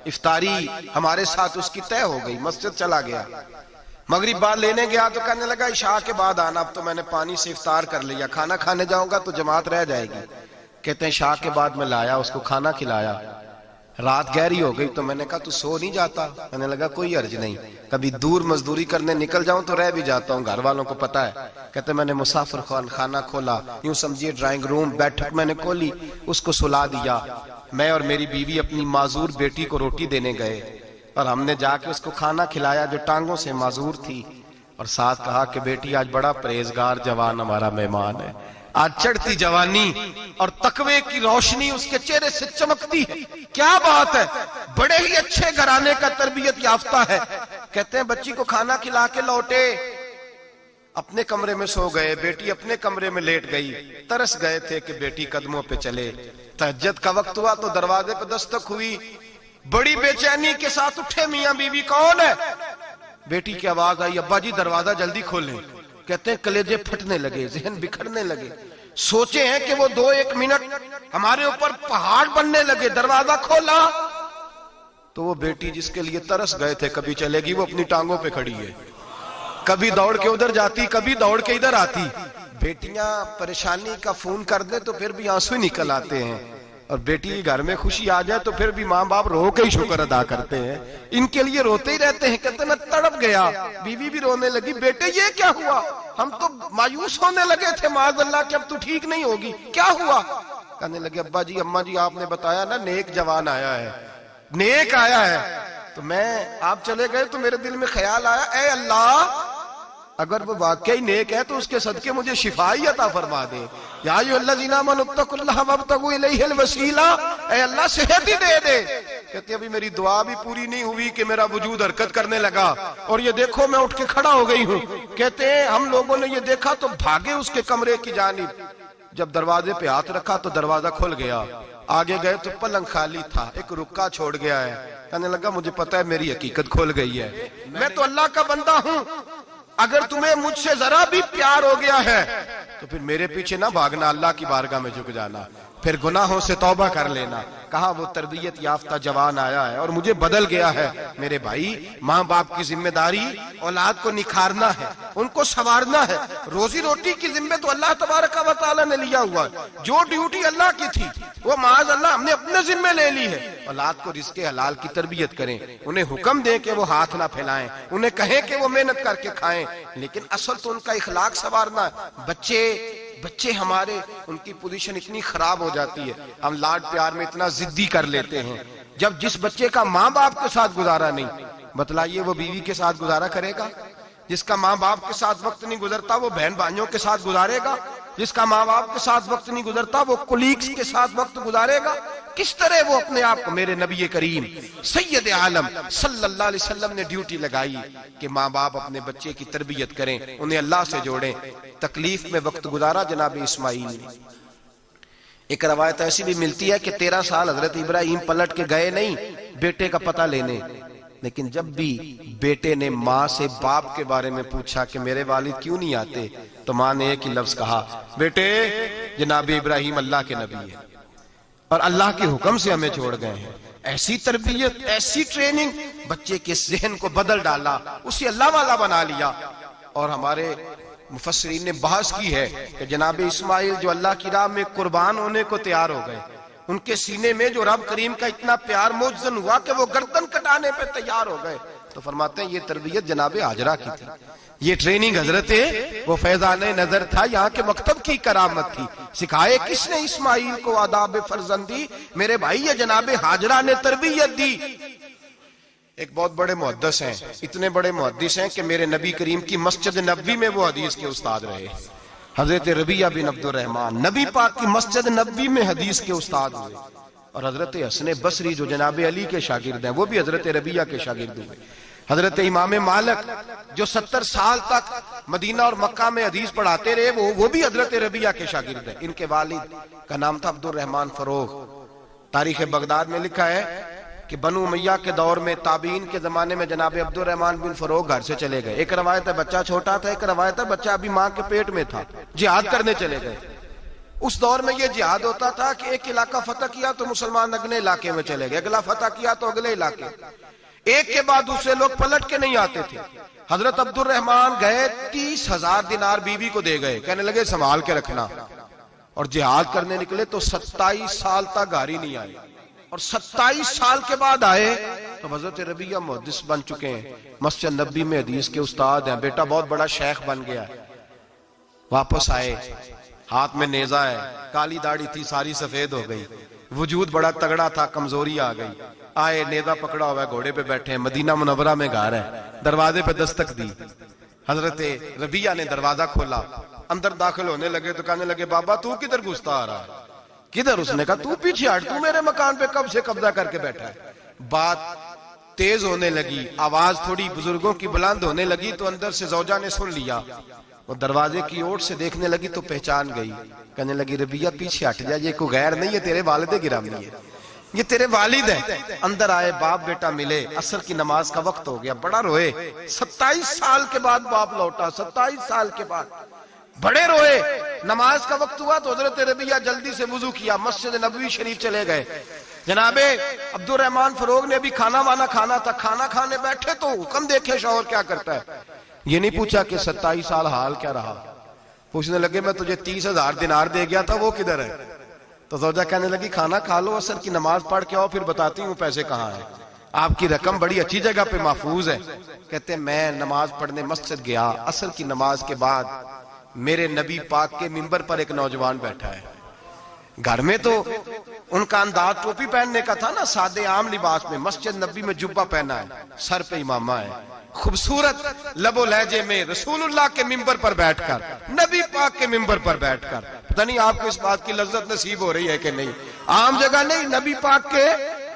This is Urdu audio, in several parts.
افطاری ہمارے ساتھ اس کی طے ہو گئی، مسجد چلا گیا، مغرب بعد لینے گیا تو کہنے لگا عشاء کے بعد آنا، اب تو میں نے پانی سے افطار کر لیا، کھانا کھانے جاؤں گا تو جماعت رہ جائے گی۔ کہتے ہیں عشاء کے بعد میں لایا، اس کو کھانا کھلایا، رات گہری ہو گئی تو میں نے کہا تو سو نہیں جاتا؟ میں نے لگا کوئی عرض نہیں، کبھی دور مزدوری کرنے نکل جاؤں تو رہ بھی جاتا ہوں، گھر والوں کو پتا ہے۔ کہتے میں نے مسافر خانہ کھولا، یوں سمجھیے ڈرائنگ روم بیٹھک میں نے کھولی، اس کو سلا دیا، میں اور میری بیوی اپنی معذور بیٹی کو روٹی دینے گئے اور ہم نے جا کے اس کو کھانا کھلایا جو ٹانگوں سے معذور تھی، اور ساتھ کہا کہ بیٹی آج بڑا پرہیزگار جوان ہمارا مہمان ہے، آج چڑھتی جوانی اور تقوی کی روشنی اس کے چہرے سے چمکتی ہے، کیا بات ہے، بڑے ہی اچھے گھرانے کا تربیت یافتہ ہے۔ کہتے ہیں بچی کو کھانا کھلا کے لوٹے، اپنے کمرے میں سو گئے، بیٹی اپنے کمرے میں لیٹ گئی، ترس گئے تھے کہ بیٹی قدموں پہ چلے۔ تہجد کا وقت ہوا تو دروازے پہ دستک ہوئی، بڑی بے چینی کے ساتھ اٹھے میاں بیوی، کون ہے؟ بیٹی کی آواز آئی، ابا جی دروازہ جلدی کھولیں۔ کہتے ہیں کلیجے پھٹنے لگے، ذہن بکھرنے لگے، سوچے ہیں کہ وہ 2-1 منٹ ہمارے اوپر پہاڑ بننے لگے، دروازہ کھولا تو وہ بیٹی جس کے لیے ترس گئے تھے کبھی چلے گی، وہ اپنی ٹانگوں پہ کھڑی ہے، کبھی دوڑ کے ادھر جاتی، کبھی دوڑ کے ادھر آتی۔ بیٹیاں پریشانی کا فون کر دیں تو پھر بھی آنسو نکل آتے ہیں، اور بیٹی گھر میں خوشی آ جائے تو پھر بھی ماں باپ رو کے ہی شکر ادا کرتے ہیں، ان کے لیے روتے ہی رہتے ہیں۔ کہتے میں تڑپ گیا، بیوی بھی رونے لگی، بیٹے یہ کیا ہوا؟ ہم تو مایوس ہونے لگے تھے معاذ اللہ کہ اب تو ٹھیک نہیں ہوگی، کیا ہوا؟ کہنے لگے ابا جی اماں جی آپ نے بتایا نا نیک جوان آیا ہے، نیک آیا ہے، تو میں آپ چلے گئے تو میرے دل میں خیال آیا اے اللہ اگر وہ واقعی نیک ہے تو اس کے صدقے مجھے شفائی عطا فرما دے، یا ایھا الذین آمنوا اتقوا اللہ وابتغوا الیہ الوسیلہ، اے اللہ صحت ہی دے دے۔ کہتے ابھی میری دعا بھی پوری نہیں ہوئی کہ میرا وجود حرکت کرنے لگا، اور یہ دیکھو میں اٹھ کے کھڑا ہو گئی ہوں۔ کہتے ہیں ہم لوگوں نے یہ دیکھا تو بھاگے اس کے کمرے کی جانب، جب دروازے پہ ہاتھ رکھا تو دروازہ کھل گیا، آگے گئے تو پلنگ خالی تھا، ایک رکا چھوڑ گیا ہے۔ کہنے لگا مجھے پتا ہے میری حقیقت کھل گئی ہے، میں تو اللہ کا بندہ ہوں، اگر تمہیں مجھ سے ذرا بھی پیار ہو گیا ہے تو پھر میرے پیچھے نہ بھاگنا، اللہ کی بارگاہ میں جھک جانا، پھر گناہوں سے توبہ کر لینا۔ کہا وہ تربیت یافتہ جوان آیا ہے اور مجھے بدل گیا ہے۔ میرے بھائی ماں باپ کی ذمہ داری اولاد کو نکھارنا ہے، ان کو سنوارنا ہے، روزی روٹی کی ذمہ تو اللہ تبارک و تعالیٰ نے لیا ہوا ہے، جو ڈیوٹی اللہ کی تھی وہ معاذ اللہ ہم نے اپنے ذمہ لے لی ہے۔ اولاد کو رزق حلال کی تربیت کریں، انہیں حکم دیں کہ وہ ہاتھ نہ پھیلائیں، انہیں کہیں کہ وہ محنت کر کے کھائیں، لیکن اصل تو ان کا اخلاق سنوارنا ہے۔ بچے ہمارے ان کی پوزیشن اتنی خراب ہو جاتی ہے، ہم لاڈ پیار میں اتنا ضدی کر لیتے ہیں، جب جس بچے کا ماں باپ کے ساتھ گزارا نہیں، بتلائیے وہ بیوی کے ساتھ گزارا کرے گا؟ جس کا ماں باپ کے ساتھ وقت نہیں گزرتا وہ بہن بھائیوں کے ساتھ گزارے گا؟ جس کا ماں باپ کے ساتھ وقت نہیں گزرتا وہ کولیگز کے ساتھ وقت گزارے گا؟ کس طرح وہ اپنے آپ کو، میرے نبی کریم سید عالم صلی اللہ علیہ وسلم نے ڈیوٹی لگائی کہ ماں باپ اپنے بچے کی تربیت کریں، انہیں اللہ سے جوڑیں۔ تکلیف میں وقت گزارا جناب اسماعیل نے۔ ایک روایت ایسی بھی ملتی ہے کہ 13 سال حضرت ابراہیم پلٹ کے گئے نہیں بیٹے کا پتہ لینے، لیکن جب بھی بیٹے نے ماں سے باپ کے بارے میں پوچھا کہ میرے والد کیوں نہیں آتے، تو ماں نے ایک ہی لفظ کہا، بیٹے جناب ابراہیم اللہ کے نبی ہے اور اللہ کے حکم سے ہمیں چھوڑ گئے ہیں۔ ایسی تربیت، ایسی ٹریننگ، بچے کے ذہن کو بدل ڈالا، اسے اللہ والا بنا لیا۔ اور ہمارے مفسرین نے بحث کی ہے کہ جناب اسماعیل جو اللہ کی راہ میں قربان ہونے کو تیار ہو گئے، ان کے سینے میں جو رب کریم کا اتنا پیار موجزن ہوا کہ وہ گردن کٹانے پہ تیار ہو گئے، تو فرماتے ہیں یہ تربیت جناب ہاجرہ کی تھی، یہ ٹریننگ حضرت وہ فیضان نظر تھا، یہاں کے مکتب کی کرامت تھی۔ سکھائے کس نے اسماعیل کو آداب فرزندی؟ میرے بھائی یہ جناب ہاجرہ نے تربیت دی۔ ایک بہت بڑے محدث ہیں، اتنے بڑے محدث ہیں کہ میرے نبی کریم کی مسجد نبوی میں وہ حدیث کے استاد رہے، حضرت ربیعہ بن عبد الرحمن، نبی پاک کی مسجد نبوی میں حدیث کے استاد ہوئے، اور حضرت حسن بصری جو جناب علی کے شاگرد ہیں وہ بھی حضرت ربیعہ کے شاگرد ہوئے، حضرت امام مالک جو 70 سال تک مدینہ اور مکہ میں حدیث پڑھاتے رہے وہ بھی حضرت ربیعہ کے شاگرد ہیں۔ ان کے والد کا نام تھا عبد الرحمن فروغ۔ تاریخ بغداد میں لکھا ہے کہ بنو امیہ کے دور میں تابعین کے زمانے میں جناب عبد الرحمن بن فروغ گھر سے چلے گئے، ایک روایت ہے بچہ چھوٹا تھا، ایک روایت ہے بچہ ابھی ماں کے پیٹ میں تھا، جہاد کرنے چلے گئے۔ اس دور میں یہ جہاد ہوتا تھا کہ ایک علاقہ فتح کیا تو مسلمان اگلے علاقے میں چلے گئے، اگلا فتح کیا تو اگلے علاقے، ایک کے بعد دوسرے لوگ پلٹ کے نہیں آتے تھے۔ حضرت عبد الرحمن گئے 30,000 دینار بیوی کو دے گئے، کہنے لگے سنبھال کے رکھنا، اور جہاد کرنے نکلے تو 27 سال تک گھر ہی نہیں آئے، اور 27 سال کے بعد آئے تو حضرت ربیہ محدث بن چکے ہیں، مسجد نبی میں حدیث کے استاد ہیں، بیٹا بہت بڑا شیخ بن گیا ہے۔ واپس آئے، ہاتھ میں نیزہ ہے، کالی داڑھی تھی ساری سفید ہو گئی، وجود بڑا تگڑا تھا، کمزوری آ گئی، آئے نیزہ پکڑا ہوا ہے، گھوڑے پہ بیٹھے ہیں، مدینہ منورہ میں گھر ہے، دروازے پہ دستک دی، حضرت ربیہ نے دروازہ کھولا، اندر داخل ہونے لگے تو کہنے لگے بابا تو کدھر گھستا آ رہا ہے؟ کدھر؟ اس نے کہا تو پیچھے ہٹ، تو میرے مکان پہ کب سے قبضہ کر کے بیٹھا ہے۔ بات تیز ہونے لگی، آواز تھوڑی بزرگوں کی بلند ہونے لگی تو اندر سے زوجہ نے سن لیا، وہ دروازے کی اوٹ سے دیکھنے لگی تو پہچان گئی، کہنے لگی ربیہ پیچھے ہٹ جا، یہ کوئی غیر نہیں ہے، تیرے والد گرامی ہے، یہ تیرے والد ہیں۔ اندر آئے، باپ بیٹا ملے، عصر کی نماز کا وقت ہو گیا، بڑا روئے، 27 سال کے بعد باپ لوٹا، 27 سال کے بعد بڑے روئے۔ نماز کا وقت ہوا تو حضرت ربیہ جلدی سے وضو کیا، مسجد نبوی شریف چلے گئے۔ جناب عبد الرحمن فروغ نے ابھی کھانا وانا کھانا تھا، کھانا کھانے بیٹھے تو حکم دیکھے شوہر کیا کرتا ہے، یہ نہیں پوچھا کہ 27 سال حال کیا رہا، پوچھنے لگے میں تجھے 30,000 دینار دے گیا تھا، وہ کدھر ہے؟ تو زوجہ کہنے لگی کھانا کھا لو، عصر کی نماز پڑھ کے آؤ، پھر بتاتی ہوں پیسے کہاں ہیں، آپ کی رقم بڑی اچھی جگہ پہ محفوظ ہے۔ کہتے ہیں میں نماز پڑھنے مسجد گیا، عصر کی نماز کے بعد میرے نبی پاک کے منبر پر ایک نوجوان بیٹھا ہے، گھر میں تو ان کا انداز ٹوپی پہننے کا تھا نا، سادے عام لباس میں، مسجد نبی میں جبہ پہنا ہے، سر پہ امامہ ہے، خوبصورت لب و لہجے میں رسول اللہ کے منبر پر بیٹھ کر، نبی پاک کے منبر پر بیٹھ کر، پتہ نہیں آپ کو اس بات کی لذت نصیب ہو رہی ہے کہ نہیں، عام جگہ نہیں، نبی پاک کے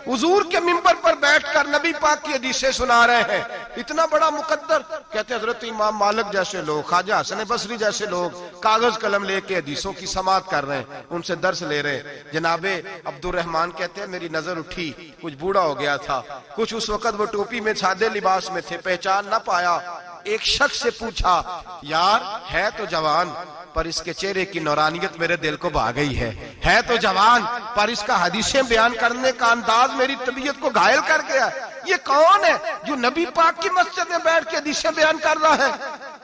حضور کے منبر پر بیٹھ کر نبی پاک کی حدیثیں سنا رہے ہیں، اتنا بڑا مقدر۔ کہتے ہیں حضرت امام مالک جیسے لوگ، خواجہ حسن بصری جیسے لوگ کاغذ قلم لے کے حدیثوں کی سماعت کر رہے ہیں، ان سے درس لے رہے ہیں۔ جناب عبد الرحمن کہتے ہیں میری نظر اٹھی، کچھ بوڑھا ہو گیا تھا، کچھ اس وقت وہ ٹوپی میں سادے لباس میں تھے، پہچان نہ پایا۔ ایک شخص سے پوچھا یار ہے تو جوان پر اس کے چہرے کی نورانیت میرے دل کو بھا گئی ہے تو جوان پر اس کا حدیثیں بیان کرنے کا انداز میری طبیعت کو گھائل کر گیا، یہ کون ہے جو نبی پاک کی مسجد میں بیٹھ کے حدیثیں بیان کر رہا ہے؟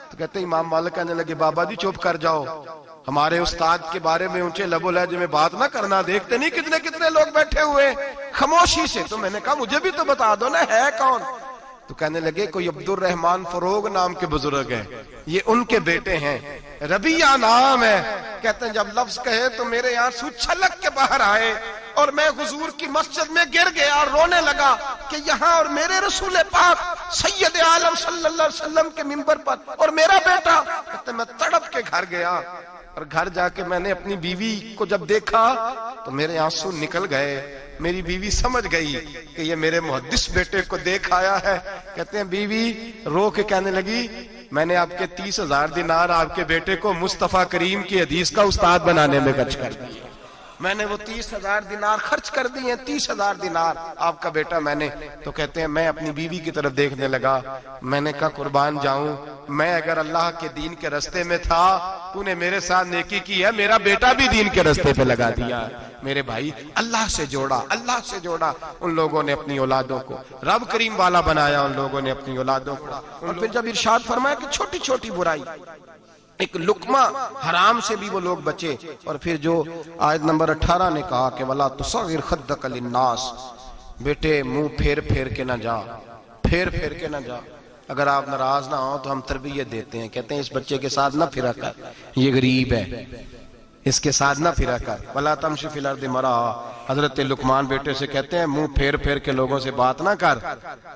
تو کہتے ہیں امام مالک کہنے لگے بابا جی چپ کر جاؤ، ہمارے استاد کے بارے میں اونچے لب و لہجے میں بات نہ کرنا، دیکھتے نہیں کتنے کتنے لوگ بیٹھے ہوئے خاموشی سے۔ تو میں نے کہا مجھے بھی تو بتا دو نا ہے کون؟ تو کہنے لگے کوئی عبد الرحمن فروغ نام کے بزرگ ہیں، یہ ان کے بیٹے ہیں، ربیہ نام ہے۔ کہتے ہیں جب لفظ کہے تو میرے آنسو چھلک کے باہر آئے اور میں حضور کی مسجد میں گر گیا اور رونے لگا کہ یہاں اور میرے رسول پاک سید عالم صلی اللہ علیہ وسلم کے منبر پر اور میرا بیٹا۔ کہتے ہیں میں تڑپ کے گھر گیا اور گھر جا کے میں نے اپنی بیوی کو جب دیکھا تو میرے آنسو نکل گئے، میری بیوی سمجھ گئی کہ یہ میرے محدث بیٹے کو دیکھ آیا ہے۔ کہتے ہیں بیوی رو کے کہنے لگی میں نے آپ کے 30,000 دینار آپ کے بیٹے کو مصطفیٰ کریم کی حدیث کا استاد بنانے میں خرچ کر دیے، میں نے وہ 30,000 دینار خرچ کر دیے، 30,000 دینار آپ کا بیٹا میں نے۔ تو کہتے ہیں میں اپنی بیوی کی طرف دیکھنے لگا، میں نے کہا قربان جاؤں، میں اگر اللہ کے دین کے رستے میں تھا تو نے میرے ساتھ نیکی کی ہے، میرا بیٹا بھی دین کے رستے پہ لگا دیا۔ میرے بھائی اللہ سے جوڑا، اللہ سے جوڑا، ان لوگوں نے اپنی اولادوں کو رب کریم والا بنایا، ان لوگوں نے اپنی اولادوں کو۔ اور پھر جب ارشاد فرمایا کہ چھوٹی چھوٹی برائی، ایک لقمہ حرام سے بھی وہ لوگ بچے، اور پھر جو آیت نمبر 18 نے کہا کہ وَلَا تُصَغِّرْ خَدَّكَ لِلنَّاسِ، بیٹے منہ پھیر پھیر کے نہ جا، پھیر پھیر کے نہ جا۔ اگر آپ ناراض نہ ہوں تو ہم تربیت دیتے ہیں، کہتے ہیں اس بچے کے ساتھ نہ پھرا کر، یہ غریب ہے، اس کے ساتھ نہ پھرا کر۔ وَلَا تَمْشِ فِي الْأَرْضِ مَرَحًا، حضرت لقمان بیٹے سے کہتے ہیں منہ پھیر پھیر کے لوگوں سے بات نہ کر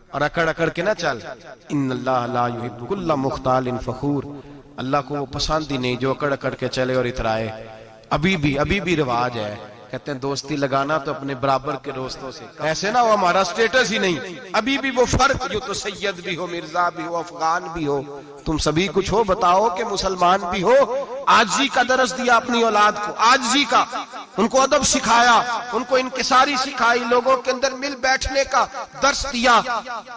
اور اکڑ اکڑ کے نہ چل۔ إِنَّ اللَّهَ لَا يُحِبُّ كُلَّ مُخْتَالٍ فَخُورٍ، اللہ کو وہ پسند ہی نہیں جو اکڑ اکڑ کے چلے اور اترائے۔ ابھی بھی رواج ہے، کہتے ہیں دوستی لگانا تو اپنے برابر کے دوستوں سے، ایسے نہ وہ ہمارا سٹیٹس ہی نہیں، ابھی بھی وہ فرق، جو تو سید بھی ہو، مرزا بھی ہو، افغان بھی ہو، تم سبھی کچھ ہو، بتاؤ کہ مسلمان بھی ہو۔ عاجزی کا درس دیا اپنی اولاد کو، عاجزی کا، ان کو ادب سکھایا، ان کو انکساری سکھائی، لوگوں کے اندر مل بیٹھنے کا درس دیا۔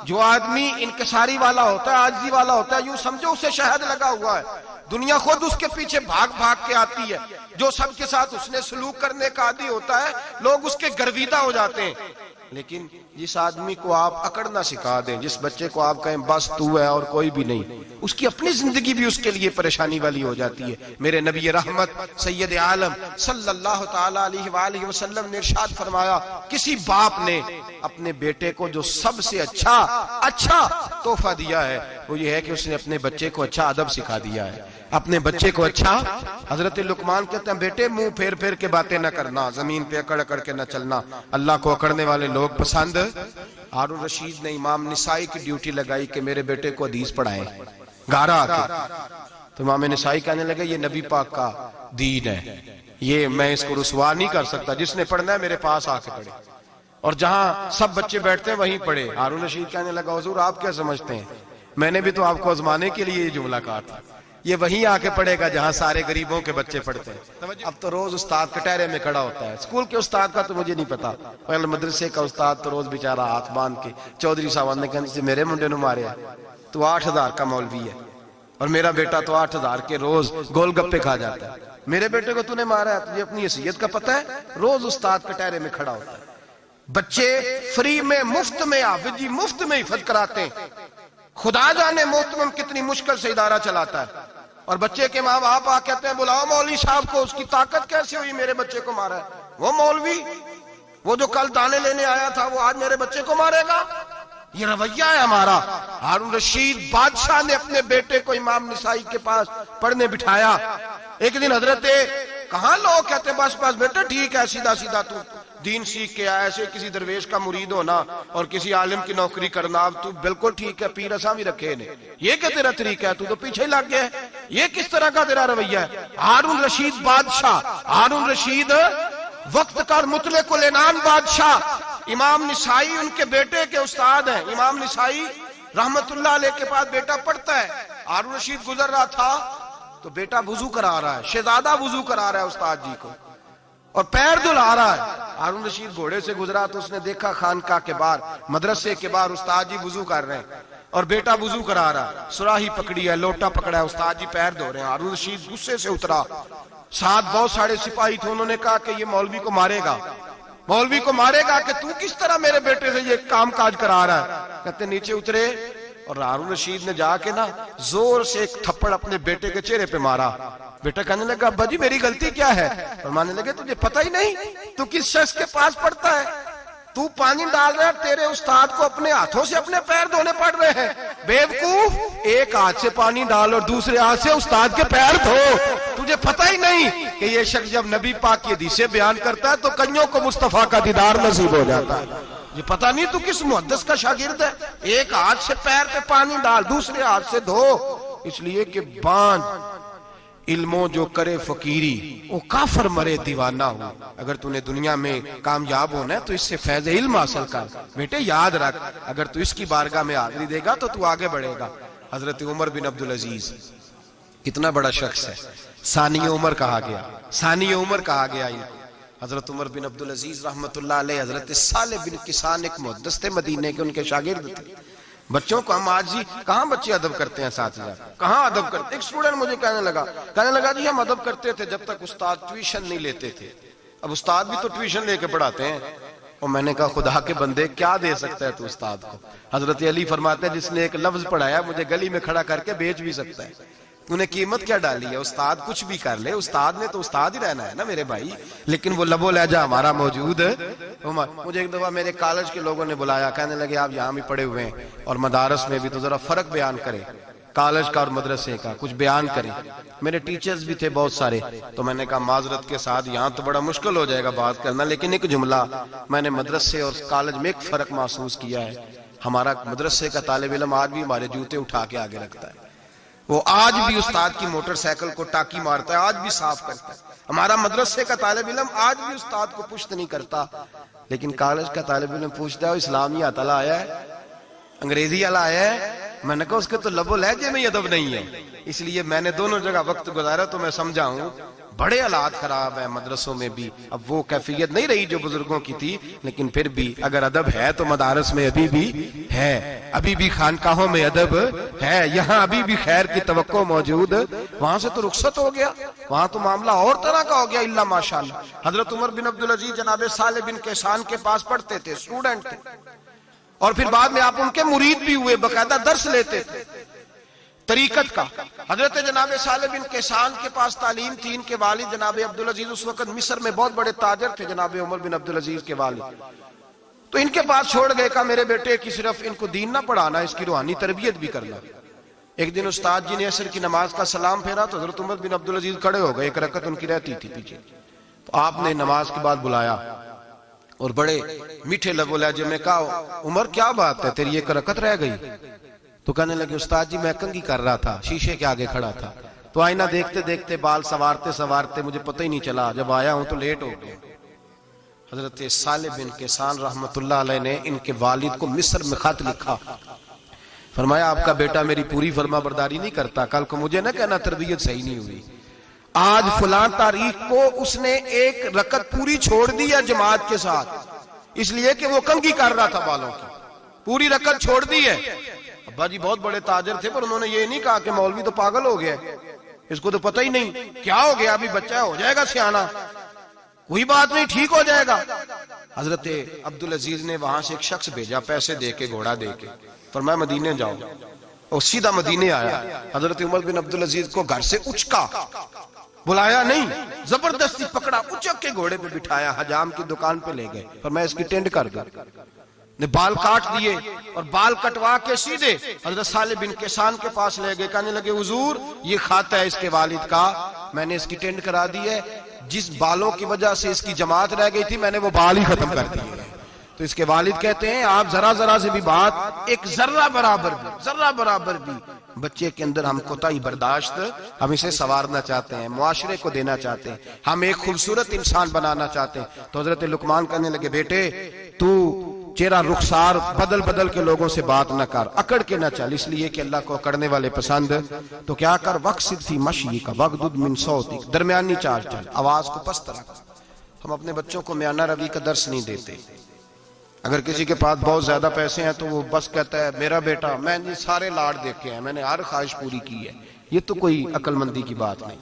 جو آدمی انکساری والا ہوتا ہے، عاجزی والا ہوتا ہے، یوں سمجھو اسے شہد لگا ہوا ہے، دنیا خود اس کے پیچھے بھاگ بھاگ کے آتی ہے. جو سب کے ساتھ اس نے سلوک کرنے کا عادی ہوتا ہے لوگ اس کے گرویدہ ہو جاتے ہیں. لیکن جس آدمی کو آپ اکڑنا سکھا دیں، جس بچے کو آپ کہیں بس تو ہے اور کوئی بھی نہیں، اس کی اپنی زندگی بھی اس کے لیے پریشانی والی ہو جاتی ہے. میرے نبی رحمت سید عالم صلی اللہ تعالی علیہ وآلہ وسلم نے ارشاد فرمایا، کسی باپ نے اپنے بیٹے کو جو سب سے اچھا تحفہ دیا ہے وہ یہ ہے کہ اس نے اپنے بچے کو اچھا ادب سکھا دیا ہے، اپنے بچے کو اچھا. حضرت لقمان کہتے ہیں بیٹے منہ پھیر پھیر کے باتیں نہ کرنا، زمین پہ اکڑ اکڑ کے نہ چلنا، اللہ کو اکڑنے والے لوگ پسند. ہارون رشید نے امام نسائی کی ڈیوٹی لگائی کہ میرے بیٹے کو حدیث پڑھائے گھر آ کے. تو امام نسائی کہنے لگے یہ نبی پاک کا دین ہے، یہ میں اس کو رسوا نہیں کر سکتا، جس نے پڑھنا ہے میرے پاس آ کے پڑھے، اور جہاں سب بچے بیٹھتے ہیں وہیں پڑھے. ہارون رشید کہنے لگا حضور آپ کیا سمجھتے ہیں، میں نے بھی تو آپ کو آزمانے کے لیے یہ جملہ کہا تھا، یہ وہیں آ کے پڑھے گا جہاں سارے غریبوں کے بچے پڑھتے ہیں. اب تو روز استاد کٹہرے میں کھڑا ہوتا ہے. اسکول کے استاد کا تو مجھے نہیں پتا، پہلے مدرسے کا استاد تو روز بیچارہ ہاتھ باندھ کے چودھری صاحب نے کہا میرے منڈے نو مارے تو 8,000 کا مولوی ہے اور میرا بیٹا تو 8,000 کے روز گول گپے کھا جاتا ہے، میرے بیٹے کو تو نے مارا ہے، تجھے اپنی حیثیت کا پتہ ہے؟ روز استاد کٹہرے میں کھڑا ہوتا ہے. بچے فری میں مفت میں حافظ جی مفت میں حفظ کراتے ہیں. خدا جانے محترم کتنی مشکل سے ادارہ چلاتا ہے، اور بچے کے ماں باپ آ کہتے ہیں بلاؤ مولوی صاحب کو، اس کی طاقت کیسے ہوئی میرے بچے کو مارا ہے. وہ مولوی وہ جو کل دانے لینے آیا تھا وہ آج میرے بچے کو مارے گا؟ یہ رویہ ہے ہمارا. ہارون رشید بادشاہ نے اپنے بیٹے کو امام نسائی کے پاس پڑھنے بٹھایا. ایک دن حضرت کہاں لوگ کہتے بس بس بیٹا ٹھیک ہے سیدھا سیدھا تو دین سیکھ کے آیا، ایسے کسی درویش کا مرید ہونا اور کسی عالم کی نوکری کرنا، اب تو بالکل ٹھیک ہے، پیر اساں بھی رکھے نے، یہ کہ تیرا طریقہ ہے، تو پیچھے ہی لگ گیا ہے، یہ کس طرح کا تیرا رویہ ہے؟ ہارون رشید بادشاہ، ہارون رشید وقت کا مطلق العنان بادشاہ. امام نسائی ان کے بیٹے کے استاد ہیں. امام نسائی رحمت اللہ علیہ کے پاس بیٹا پڑھتا ہے. ہارون رشید گزر رہا تھا تو بیٹا وضو کرا رہا ہے، شہزادہ وضو کرا رہا ہے استاد جی کو اور پیر دھلا رہا ہے. ہارون رشید گھوڑے سے گزرا تو اس نے دیکھا خانقاہ کے باہر مدرسے کے باہر استاد جی وضو کر رہے ہیں اور بیٹا وضو کرا رہا ہے، سراہی پکڑی ہے، لوٹا پکڑا ہے، استاد جی پیر دھو رہے ہیں. ہارون رشید غصے سے اترا، ساتھ بہت سارے سپاہی تھے، انہوں نے کہا کہ یہ مولوی کو مارے گا، مولوی کو مارے گا کہ تو کس طرح میرے بیٹے سے یہ کام کاج کرا رہا ہے. کہتے نیچے اترے اور ہارون رشید نے جا کے نا زور سے ایک تھپڑ اپنے بیٹے کے چہرے پہ مارا. بیٹا کہنے لگا ابا جی میری غلطی کیا ہے؟ فرمانے لگے تجھے پتہ ہی نہیں تو کس شخص کے پاس پڑھتا ہے؟ تو پانی ڈال رہا ہے، تیرے استاد کو اپنے ہاتھوں سے اپنے پیر دھونے پڑ رہے ہیں. بیوقوف، ایک ہاتھ سے پانی ڈال اور دوسرے ہاتھ سے استاد کے پیر دھو. تجھے پتہ ہی نہیں کہ یہ شخص جب نبی پاک کی حدیثیں بیان کرتا ہے تو کئیوں کو مصطفیٰ کا دیدار نصیب ہو جاتا ہے. یہ پتہ نہیں تو کس محدث کا شاگرد ہے؟ ایک ہاتھ سے پیر پہ پانی ڈال، دوسرے ہاتھ سے دھو. اس لیے کہ بان علموں جو کرے فقیری وہ کافر مرے دیوانہ ہو. اگر تو نے دنیا میں کامیاب ہونا ہے تو اس سے فیض علم حاصل کر. بیٹے یاد رکھ، اگر تو اس کی بارگاہ میں حاضری دے گا تو تو آگے بڑھے گا. حضرت عمر بن عبدالعزیز کتنا بڑا شخص ہے، ثانی عمر کہا گیا، ثانی عمر کہا گیا. حضرت عمر بن عبدالعزیز رحمت اللہ علیہ حضرت صالح بن کسان ایک محدث تھے مدینے کے، ان کے شاگرد تھے. بچوں کو ہم آج جی کہاں بچے ادب کرتے ہیں ساتھ جا کہاں ادب کرتے. ایک اسٹوڈنٹ مجھے کہنے لگا جی ہم ادب کرتے تھے جب تک استاد ٹیوشن نہیں لیتے تھے، اب استاد بھی تو ٹیوشن لے کے پڑھاتے ہیں. اور میں نے کہا خدا کے بندے کیا دے سکتا ہے تو استاد کو؟ حضرت علی فرماتے ہیں جس نے ایک لفظ پڑھایا مجھے گلی میں کھڑا کر کے بیچ بھی سکتا ہے. تو نے قیمت کیا ڈالی ہے؟ استاد کچھ بھی کر لے، استاد نے تو استاد ہی رہنا ہے نا میرے بھائی. لیکن وہ لب و لہجہ ہمارا موجود ہے. مجھے ایک دفعہ میرے کالج کے لوگوں نے بلایا، کہنے لگے آپ یہاں بھی پڑھے ہوئے ہیں اور مدارس میں بھی، تو ذرا فرق بیان کریں کالج کا اور مدرسے کا، کچھ بیان کریں. میرے ٹیچرز بھی تھے بہت سارے، تو میں نے کہا معذرت کے ساتھ یہاں تو بڑا مشکل ہو جائے گا بات کرنا، لیکن ایک جملہ میں نے مدرسے اور کالج میں ایک فرق محسوس کیا ہے. ہمارا مدرسے کا طالب علم آج بھی ہمارے جوتے اٹھا کے آگے رکھتا ہے، وہ آج بھی استاد کی موٹر سائیکل کو ٹاکی مارتا ہے، آج بھی صاف کرتا ہے. ہمارا مدرسے کا طالب علم آج بھی استاد کو پشت نہیں کرتا. لیکن کالج کا طالب علم پوچھتا ہے اسلامی آتلا آیا ہے، انگریزی والا آیا ہے. میں نے کہا اس کے تو لب و لہجے میں ادب نہیں ہے. اس لیے میں نے دونوں جگہ وقت گزارا تو میں سمجھا ہوں بڑے حالات خراب ہیں مدرسوں میں بھی. اب وہ کیفیت نہیں رہی جو بزرگوں کی تھی، لیکن پھر بھی اگر ادب ہے تو مدارس میں ابھی بھی ہے، ابھی بھی خانقاہوں میں ادب ہے، یہاں ابھی بھی خیر کی توقع موجود وہاں سے تو رخصت ہو گیا، وہاں تو معاملہ اور طرح کا ہو گیا الا ماشاءاللہ۔ حضرت عمر بن عبدالعزیز جناب صالح بن کیسان کے پاس پڑھتے تھے، اسٹوڈنٹ تھے، اور پھر بعد میں آپ ان کے مرید بھی ہوئے، باقاعدہ درس لیتے تھے طریقت کا۔ حضرت جناب صالح بن کیسان کے پاس تعلیم تھی، ان کے والد جناب عبدالعزیز اس وقت مصر میں بہت بڑے تاجر تھے، جناب عمر بن عبدالعزیز کے والد، تو ان کے پاس چھوڑ گئے، کہا میرے بیٹے کی صرف ان کو دین نہ پڑھانا، اس کی روحانی تربیت بھی کرنا۔ ایک دن استاد جی نے عصر کی نماز کا سلام پھیرا تو حضرت عمر بن عبدالعزیز کھڑے ہو گئے، ایک رکعت ان کی رہتی تھی پیچھے، تو آپ نے نماز کے بعد بلایا اور بڑے میٹھے لب و لہجے میں کہا عمر کیا بات ہے تیری ایک رکعت رہ گئی؟ تو کہنے لگے استاد جی میں کنگھی کر رہا تھا، شیشے کے آگے کھڑا تھا، تو آئینہ دیکھتے دیکھتے بال سوارتے سوارتے مجھے پتہ ہی نہیں چلا، جب آیا ہوں تو لیٹ ہو گیا۔ حضرت صالح بن کیسان رحمت اللہ علیہ نے ان کے والد کو مصر میں خط لکھا، فرمایا آپ کا بیٹا میری پوری فرما برداری نہیں کرتا، کل کو مجھے نہ کہنا تربیت صحیح نہیں ہوئی۔ آج فلاں تاریخ کو اس نے ایک رکعت پوری چھوڑ دی ہے جماعت کے ساتھ، اس لیے کہ وہ کنگھی کر رہا تھا بالوں کی، پوری رکعت چھوڑ دی ہے۔ ابا جی بہت بڑے تاجر تھے، پر انہوں نے یہ نہیں کہا کہ مولوی تو پاگل ہو گیا، اس کو تو پتہ ہی نہیں کیا ہو گیا، ابھی بچہ ہو جائے گا سیانا، کوئی بات نہیں ٹھیک ہو جائے گا۔ حضرت عبدالعزیز نے وہاں سے ایک شخص بھیجا، پیسے دے کے، گھوڑا دے کے، فرمایا مدینے جاؤ، اور سیدھا مدینے آیا۔ حضرت عمر بن عبدالعزیز کو گھر سے اچکا، بلایا نہیں، زبردستی پکڑا، اچک کے گھوڑے پہ بٹھایا، حجام کی دکان پہ لے گئے، فرمایا اس کی ٹینڈ کر دو، نے بال کاٹ دیے اور بال کٹوا کے سیدھے حضرت صالح بن کیسان کے پاس لے گئے، کہنے لگے حضور یہ خط ہے اس کے والد کا، میں نے اس کی ٹینڈ کرا دی ہے، جس بالوں کی وجہ سے اس کی جماعت رہ گئی تھی میں نے وہ بال ہی ختم کر دیے۔ تو اس کے والد کہتے ہیں آپ ذرا ذرا سے بھی بات، ایک ذرہ برابر بھی بچے کے اندر ہم کوتاہی برداشت، ہم اسے سنوارنا چاہتے ہیں، معاشرے کو دینا چاہتے ہیں، ہم ایک خوبصورت انسان بنانا چاہتے ہیں۔ تو حضرت لقمان کہنے لگے بیٹے تو چہرہ رخسار بدل بدل کے لوگوں سے بات نہ کر، اکڑ کے نہ چل، اس لیے کہ اللہ کو اکڑنے والے پسند، تو کیا کر وقصد فی مشی کا وغضض من صوتک، درمیانی چال چل، آواز کو پست رکھ۔ ہم اپنے بچوں کو میانہ روی کا درس نہیں دیتے، اگر کسی کے پاس بہت زیادہ پیسے ہیں تو وہ بس کہتا ہے میرا بیٹا، میں نے سارے لاڑ دیکھے ہیں، میں نے ہر خواہش پوری کی ہے، یہ تو کوئی عقل مندی کی بات نہیں۔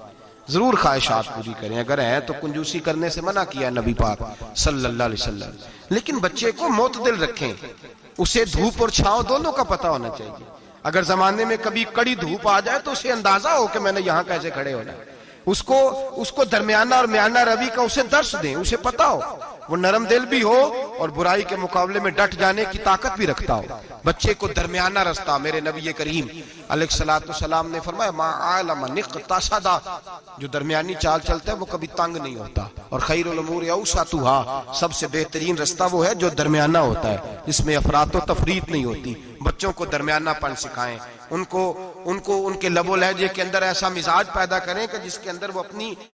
ضرور خواہشات پوری کریں، اگر ہیں تو کنجوسی کرنے سے منع کیا ہے نبی پاک صلی اللہ علیہ وسلم، لیکن بچے کو معتدل رکھیں، اسے دھوپ اور چھاؤں دونوں کا پتہ ہونا چاہیے۔ اگر زمانے میں کبھی کڑی دھوپ آ جائے تو اسے اندازہ ہو کہ میں نے یہاں کیسے کھڑے ہونا ہے، اس کو درمیانہ اور میانہ روی کا اسے درس دیں، اسے پتہ ہو، وہ نرم دل بھی ہو اور برائی کے مقابلے میں ڈٹ جانے کی طاقت بھی رکھتا ہو۔ بچے کو درمیانہ رستہ، میرے نبی کریم علیہ الصلوۃ والسلام نے فرمایا ما عالم نقتصد، جو درمیانی چال چلتا ہے وہ کبھی تنگ نہیں ہوتا، اور خیر الامور اوسطھا، سب سے بہترین رستہ وہ ہے جو درمیانہ ہوتا ہے، جس میں افراط و تفریط نہیں ہوتی۔ بچوں کو درمیانہ پن سکھائیں، ان کے لب و لہجے کے اندر ایسا مزاج پیدا کریں کہ جس کے اندر وہ اپنی